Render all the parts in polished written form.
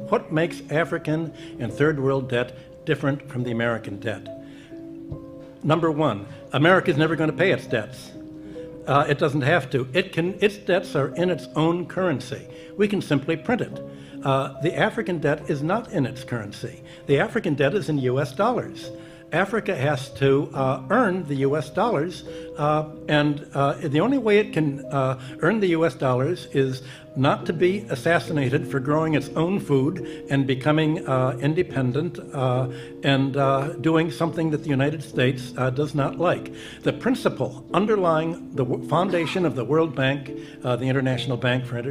what makes African and third world debt different from the American debt? Number one, America's never going to pay its debts. It doesn't have to. Its debts are in its own currency. We can simply print it. The African debt is not in its currency. The African debt is in US dollars. Africa has to earn the US dollars, and the only way it can earn the US dollars is not to be assassinated for growing its own food and becoming independent and doing something that the United States does not like. The principle underlying the foundation of the World Bank, the International Bank for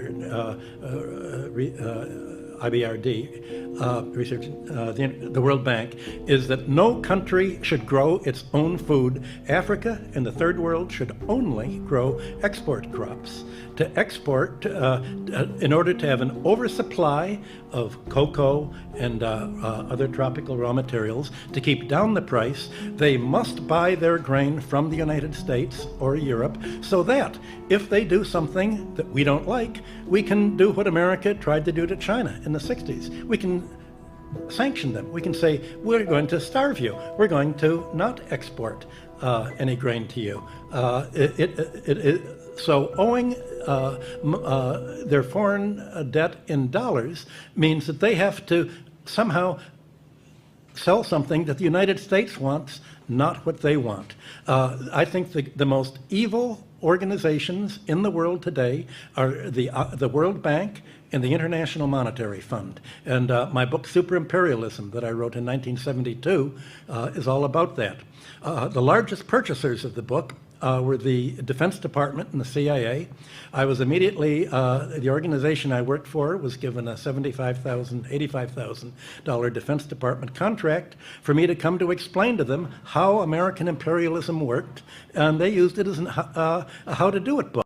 IBRD, research, the World Bank, is that no country should grow its own food. Africa and the third world should only grow export crops. To export, in order to have an oversupply of cocoa and other tropical raw materials, to keep down the price, they must buy their grain from the United States or Europe, so that if they do something that we don't like, we can do what America tried to do to China in the 60s. We can sanction them. We can say, we're going to starve you. We're going to not export any grain to you. So owing their foreign debt in dollars means that they have to somehow sell something that the United States wants, not what they want. I think the most evil organizations in the world today are the World Bank and the International Monetary Fund. And my book, Super Imperialism, that I wrote in 1972, is all about that. The largest purchasers of the book were the Defense Department and the CIA. I was immediately, the organization I worked for was given a $75,000, $85,000 Defense Department contract for me to come to explain to them how American imperialism worked, and they used it as a how to do it book.